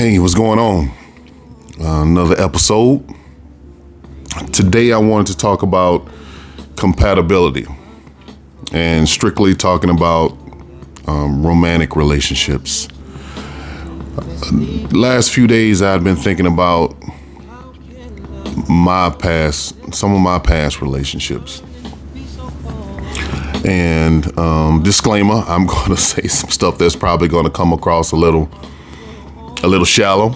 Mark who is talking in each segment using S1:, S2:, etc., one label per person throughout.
S1: Hey, what's going on? Another episode. Today I wanted to talk about compatibility and strictly talking about romantic relationships. Last few days I've been thinking about some of my past relationships. And disclaimer, I'm going to say some stuff that's probably going to come across a little shallow,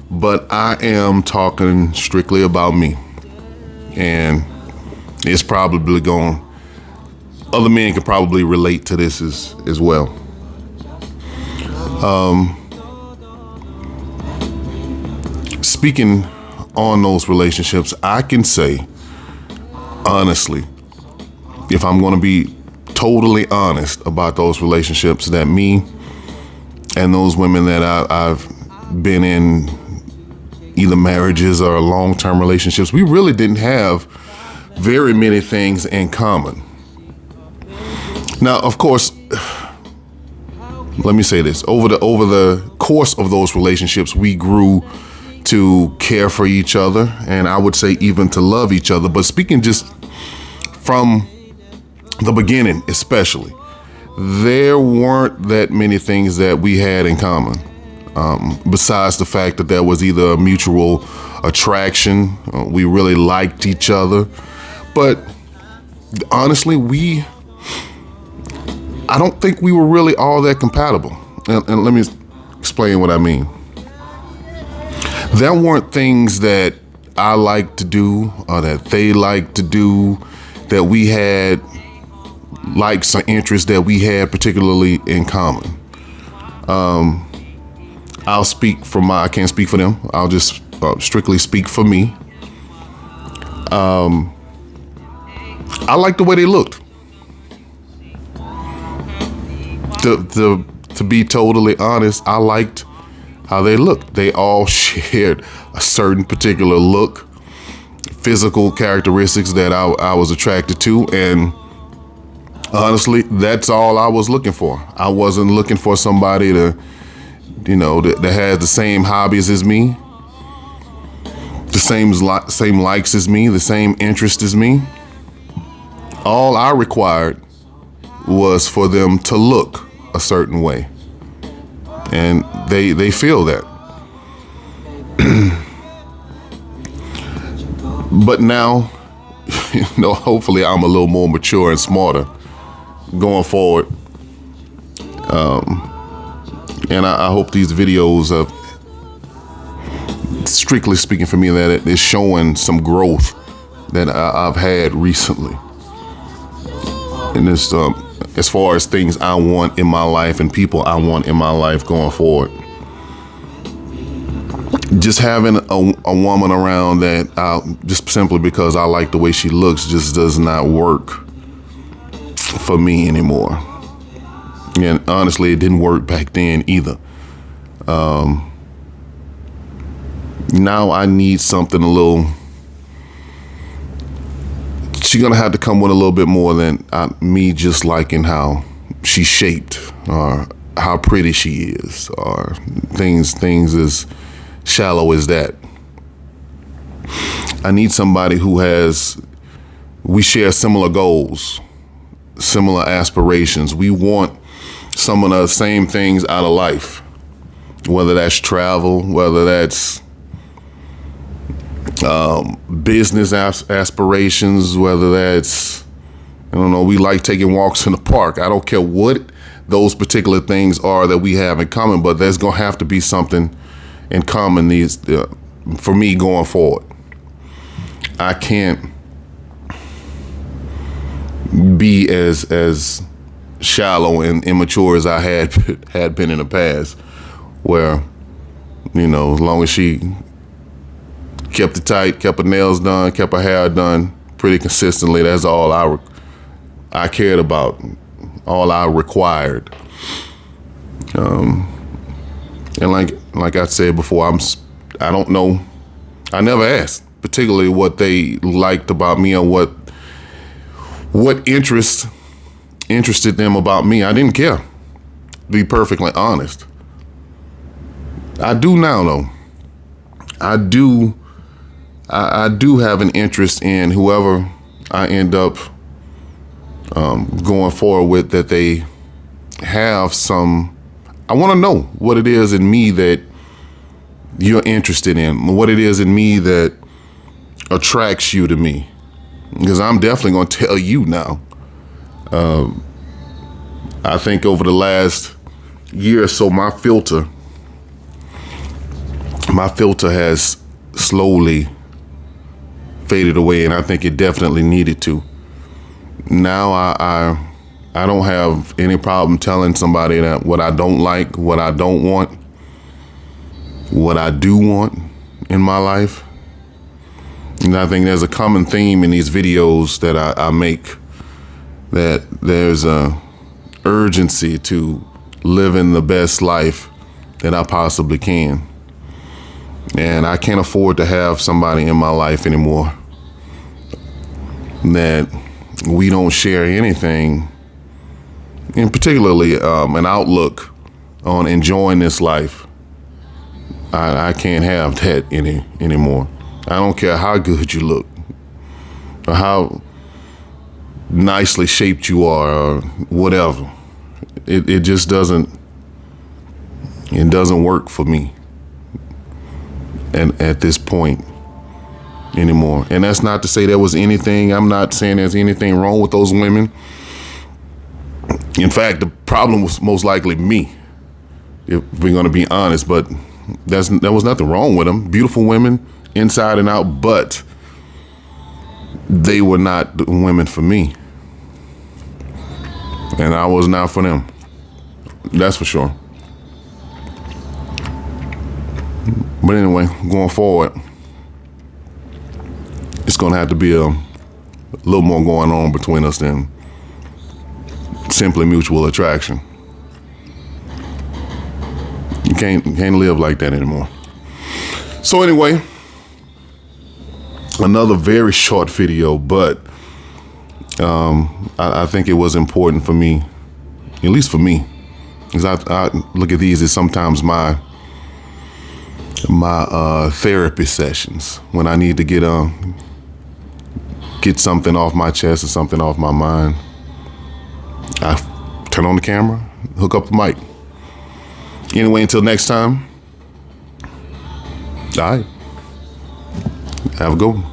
S1: but I am talking strictly about me, and it's probably other men can probably relate to this as well. Speaking on those relationships, I can say honestly, if I'm going to be totally honest about those relationships, that me and those women that I've been in either marriages or long-term relationships, we really didn't have very many things in common. Now, of course, let me say this. Over the course of those relationships, we grew to care for each other, and I would say even to love each other. But speaking just from the beginning especially, there weren't that many things that we had in common, besides the fact that there was either a mutual attraction, we really liked each other, but honestly, I don't think we were really all that compatible. And let me explain what I mean. There weren't things that I liked to do or that they liked to do, that we had likes or interests that we had particularly in common. I'll speak from I can't speak for them. I'll just strictly speak for me. I liked the way they looked. To be totally honest, I liked how they looked. They all shared a certain particular look, physical characteristics that I was attracted to, and honestly, that's all I was looking for. I wasn't looking for somebody that has the same hobbies as me, the same likes as me, the same interest as me. All I required was for them to look a certain way, and they feel that. But now, hopefully I'm a little more mature and smarter going forward. And I hope these videos of, strictly speaking for me, that it is showing some growth that I've had recently. And this, as far as things I want in my life and people I want in my life going forward. Just having a woman around that just simply because I like the way she looks just does not work for me anymore. And honestly, it didn't work back then either. Now I need something she's gonna have to come with a little bit more than me just liking how she's shaped or how pretty she is or things as shallow as that. I need somebody we share similar goals, similar aspirations. We want some of the same things out of life, whether that's travel, whether that's business aspirations, whether that's, we like taking walks in the park. I don't care what those particular things are that we have in common, but there's going to have to be something in common for me going forward. I can't be as shallow and immature as I had been in the past, where, as long as she kept it tight, kept her nails done, kept her hair done pretty consistently, that's all I cared about, all I required. And like I said before, I don't know. I never asked particularly what they liked about me or what interested them about me. I didn't care, to be perfectly honest. I do now though. I do have an interest in whoever I end up going forward with, that they have some. I want to know what it is in me that you're interested in, what it is in me that attracts you to me, because I'm definitely going to tell you now. I think over the last year or so, my filter has slowly faded away, and I think it definitely needed to. Now I don't have any problem telling somebody that what I don't like, what I don't want, what I do want in my life. And I think there's a common theme in these videos that I make, that there's a urgency to living the best life that I possibly can. And I can't afford to have somebody in my life anymore that we don't share anything, and particularly an outlook on enjoying this life. I can't have that anymore. I don't care how good you look or how nicely shaped you are or whatever. It just doesn't work for me. And at this point anymore. And that's not to say there was anything, I'm not saying there's anything wrong with those women. In fact, the problem was most likely me, if we're going to be honest, but there was nothing wrong with them. Beautiful women inside and out, but they were not the women for me. And I was not for them. That's for sure. But anyway, going forward, it's going to have to be a little more going on between us than simply mutual attraction. You can't live like that anymore. So anyway, another very short video, but I think it was important for me, at least for me, because I look at these as sometimes my therapy sessions when I need to get something off my chest or something off my mind. I turn on the camera, hook up the mic. Anyway, until next time, all right, have a good one.